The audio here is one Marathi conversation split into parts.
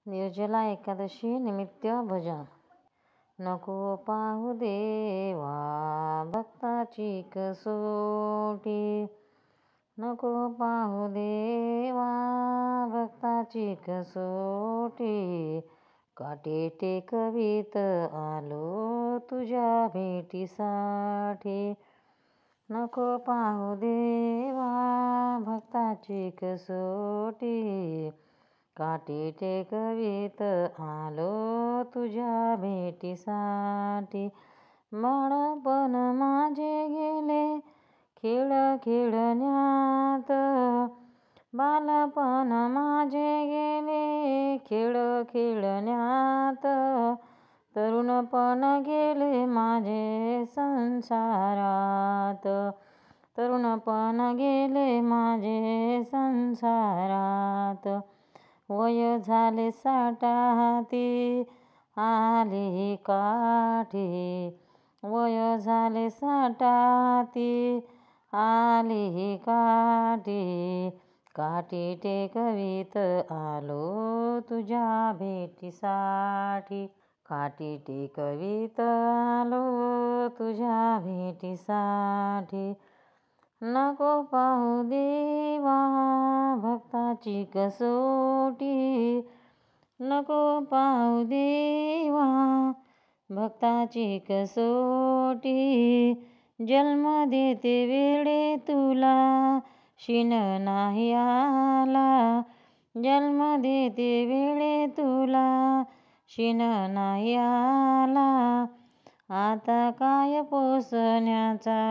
निर्जला एकादशी निमित्त भजन। नको पाहू देवा भक्ताची कसोटी, नको पाहू देवा भक्ताची कसोटी, काटे टेकवीत आलो तुझ्या भेटीसाठी। नको पाहू देवा भक्ताची कसोटी, काटे टेकवीत आलो तुझ्या भेटीसाठी। बाळपण माझे गेले खेळ खेळण्यात, बालपण माझे गेले खेळ खेळण्यात, तरुणपण गेले माझे संसारात, तरुणपण गेले माझे संसारात। वय झाले 60 हाती आली काठी, वय झाले 60 हाती आली काठी, काठी टेकवीत आलो तुझ्या भेटीसाठी, काठी टेकवीत आलो तुझ्या भेटीसाठी। नको पाहू देवा भक्ताची कसोटी, नको पाहू देवा भक्ताची कसोटी, जन्म देते वेळे तुला शिन नाही आला, जन्म देते वेळे तुला शिन नाही आला। आता काय पोसण्याचा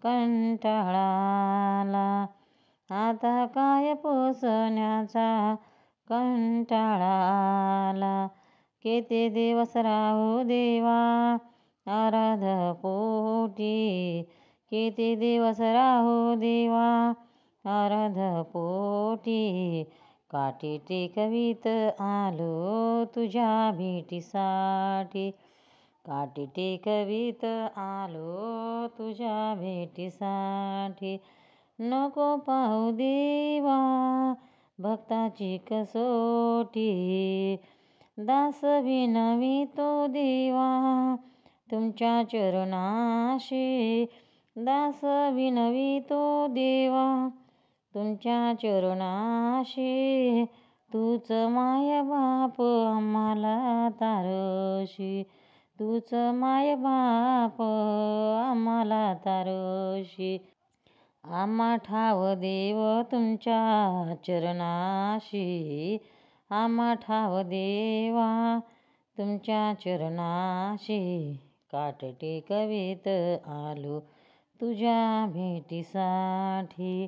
कंटाळा आला, आता काय पोसण्याचा कंटाळा आला। किती दिवस राहू देवा आराध पोटी, किती दिवस राहू देवा आराध पोटी, काठी टेकवीत आलो तुझ्या भेटीसाठी, काठी टेकवीत आलो तुझ्या भेटीसाठी। नको पाहू देवा भक्ताची कसोटी, दास विनवितो देवा तुमच्या चरणाशी, दास विनवितो देवा तुमच्या चरणाशी, तूच माय बाप आम्हाला तारशी, तूच माय बाप आम्हाला तारशी। आम्हा ठाव देव तुमच्या चरणाशी, आम्हा ठाव देवा तुमच्या चरणाशी, काठ टेकवीत आलो तुझ्या भेटीसाठी,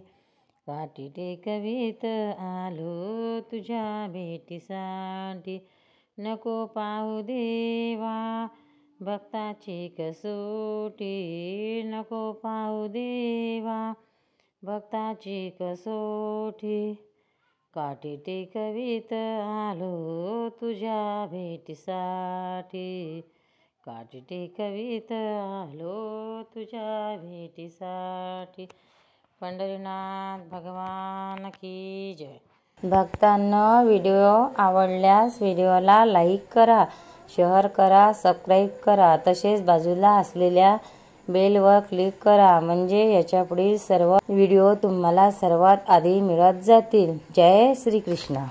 काठी टेकवीत आलो तुझ्या भेटीसाठी। नको पाहू देवा भक्ताची कसोटी, नको पाहू देवा भक्ताची कसोटी, काठी टेकवीत आलो तुझ्या भेटीसाठी, काठी टेकवीत आलो तुझ्या भेटीसाठी। पंढरीनाथ भगवान की जय। भक्तांनो, व्हिडिओ आवडल्यास व्हिडिओला लाईक करा, शेअर करा, सबस्क्राईब करा, तसेच बाजूला असलेल्या बेलवर क्लिक करा, म्हणजे याच्यापुढील सर्व व्हिडिओ तुम्हाला सर्वात आधी मिळत जातील। जय श्री कृष्ण।